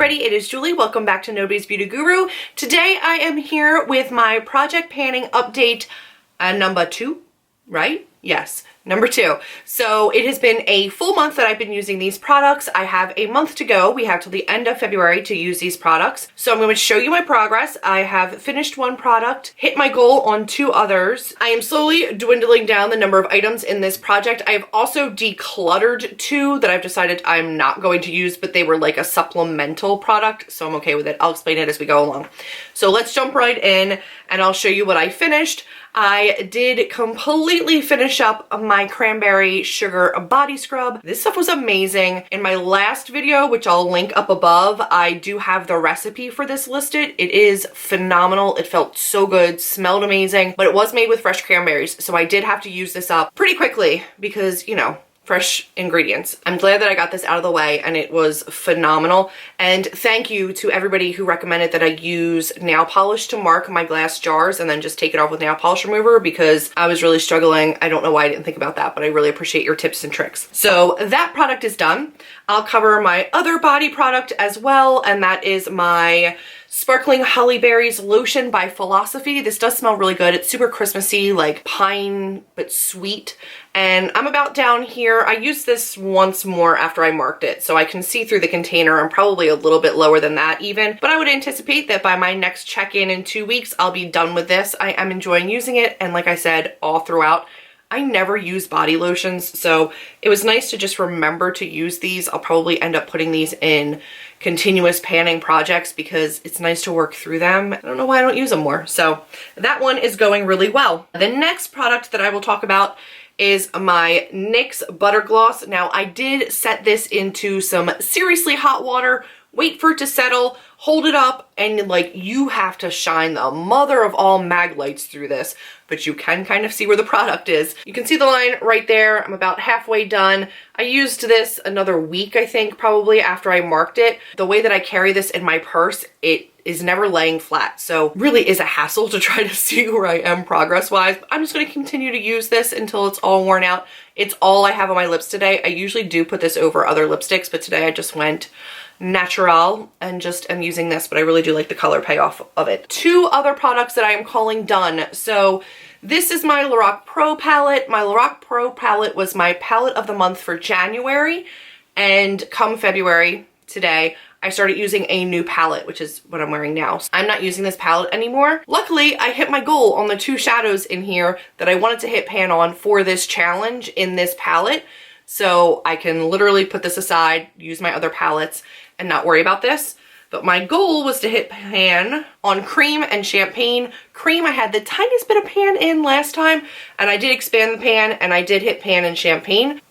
everybody, it is Julie. Welcome back to Nobody's Beauty Guru. Today I am here with my project panning update number 2, right? Yes, number 2. So it has been a full month that I've been using these products. I have a month to go. We have till the end of February to use these products. So I'm going to show you my progress. I have finished one product, hit my goal on 2 others. I am slowly dwindling down the number of items in this project. I have also decluttered 2 that I've decided I'm not going to use, but they were like a supplemental product, so I'm okay with it. I'll explain it as we go along. So let's jump right in and I'll show you what I finished. I did completely finish up my cranberry sugar body scrub. This stuff was amazing. In my last video, which I'll link up above, I do have the recipe for this listed. It is phenomenal. It felt so good, smelled amazing, but it was made with fresh cranberries, so I did have to use this up pretty quickly because, you know, fresh ingredients. I'm glad that I got this out of the way and it was phenomenal. And thank you to everybody who recommended that I use nail polish to mark my glass jars and then just take it off with nail polish remover because I was really struggling. I don't know why I didn't think about that, but I really appreciate your tips and tricks. So that product is done. I'll cover my other body product as well, and that is my Sparkling Holly Berries Lotion by Philosophy. This does smell really good. It's super Christmassy, like pine, but sweet. And I'm about down here. I used this once more after I marked it, so I can see through the container. I'm probably a little bit lower than that even, but I would anticipate that by my next check-in in 2 weeks, I'll be done with this. I am enjoying using it, and like I said, all throughout, I never use body lotions, so it was nice to just remember to use these. I'll probably end up putting these in continuous panning projects because it's nice to work through them. I don't know why I don't use them more. So that one is going really well. The next product that I will talk about is my NYX Butter Gloss. Now I did set this into some seriously hot water, wait for it to settle, hold it up, and like you have to shine the mother of all mag lights through this, but you can kind of see where the product is. You can see the line right there. I'm about halfway done. I used this another week, I think, probably after I marked it. The way that I carry this in my purse, it is never laying flat, so really is a hassle to try to see where I am progress-wise. I'm just going to continue to use this until it's all worn out. It's all I have on my lips today. I usually do put this over other lipsticks, but today I just went natural and just am using this, but I really do like the color payoff of it. 2 other products that I am calling done. So this is my Lorac Pro palette. My Lorac Pro palette was my palette of the month for January, and come February, today, I started using a new palette, which is what I'm wearing now. So I'm not using this palette anymore. Luckily, I hit my goal on the 2 shadows in here that I wanted to hit pan on for this challenge in this palette. So I can literally put this aside, use my other palettes, and not worry about this. But my goal was to hit pan on Cream and Champagne. Cream, I had the tiniest bit of pan in last time, and I did expand the pan, and I did hit pan and Champagne.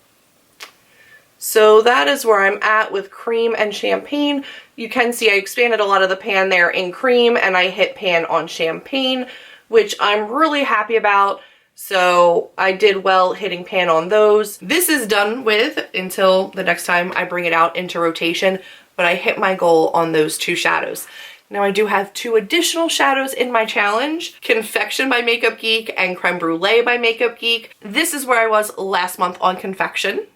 So that is where I'm at with Cream and Champagne. You can see I expanded a lot of the pan there in Cream, and I hit pan on Champagne, which I'm really happy about. So I did well hitting pan on those. This is done with until the next time I bring it out into rotation, but I hit my goal on those 2 shadows. Now I do have 2 additional shadows in my challenge, Confection by Makeup Geek and Creme Brulee by Makeup Geek. This is where I was last month on Confection.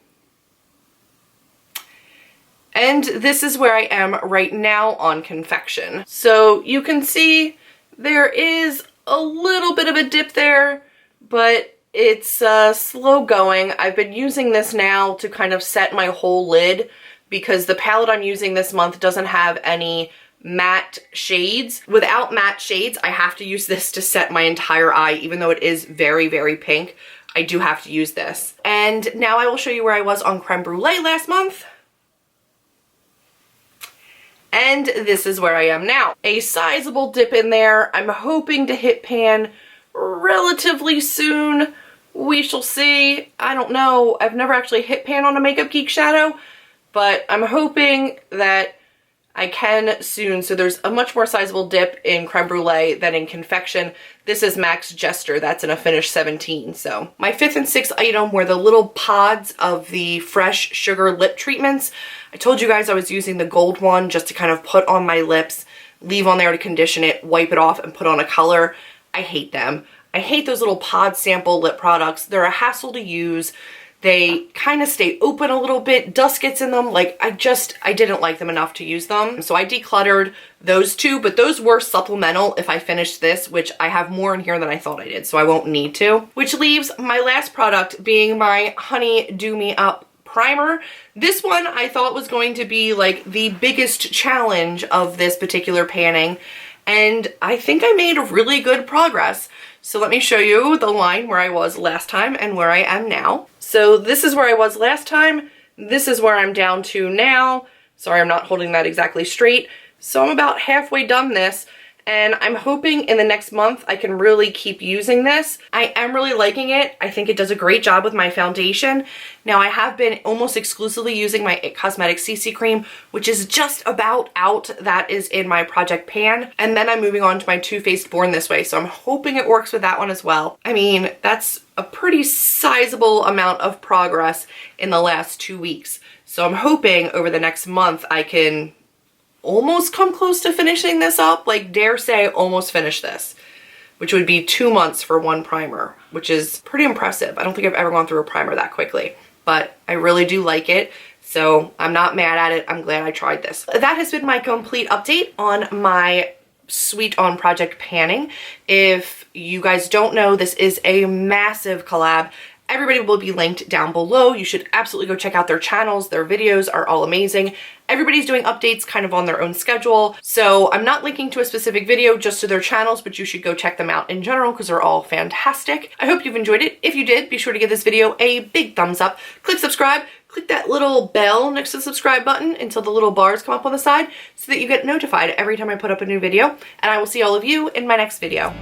And this is where I am right now on Confection. So you can see there is a little bit of a dip there, but it's slow going. I've been using this now to kind of set my whole lid because the palette I'm using this month doesn't have any matte shades. Without matte shades, I have to use this to set my entire eye, even though it is very, very pink. I do have to use this. And now I will show you where I was on Creme Brulee last month. And this is where I am now. A sizable dip in there. I'm hoping to hit pan relatively soon. We shall see. I don't know. I've never actually hit pan on a Makeup Geek shadow, but I'm hoping that I can soon. So there's a much more sizable dip in Creme Brulee than in Confection. This is Max Jester. That's in a finish 17. So my 5th and 6th item were the little pods of the Fresh Sugar Lip Treatments. I told you guys I was using the gold one just to kind of put on my lips, leave on there to condition it, wipe it off, and put on a color. I hate them. I hate those little pod sample lip products. They're a hassle to use. They kind of stay open a little bit, dust gets in them. Like I didn't like them enough to use them. So I decluttered those two, but those were supplemental if I finished this, which I have more in here than I thought I did, so I won't need to. Which leaves my last product being my HoneyDew Me Up primer. This one I thought was going to be like the biggest challenge of this particular panning, and I think I made really good progress. So let me show you the line where I was last time and where I am now. So this is where I was last time. This is where I'm down to now. Sorry, I'm not holding that exactly straight. So I'm about halfway done this, and I'm hoping in the next month I can really keep using this. I am really liking it. I think it does a great job with my foundation. Now I have been almost exclusively using my IT Cosmetics CC cream, which is just about out. That is in my project pan. And then I'm moving on to my Too Faced Born This Way. So I'm hoping it works with that one as well. I mean, that's a pretty sizable amount of progress in the last 2 weeks. So I'm hoping over the next month I can almost come close to finishing this up, like dare say almost finish this, which would be 2 months for one primer, which is pretty impressive. I don't think I've ever gone through a primer that quickly, but I really do like it. So I'm not mad at it. I'm glad I tried this. That has been my complete update on my Sweet on Project panning. If you guys don't know, this is a massive collab. Everybody will be linked down below. You should absolutely go check out their channels. Their videos are all amazing. Everybody's doing updates kind of on their own schedule. So I'm not linking to a specific video, just to their channels, but you should go check them out in general because they're all fantastic. I hope you've enjoyed it. If you did, be sure to give this video a big thumbs up. Click subscribe. Click that little bell next to the subscribe button until the little bars come up on the side so that you get notified every time I put up a new video. And I will see all of you in my next video.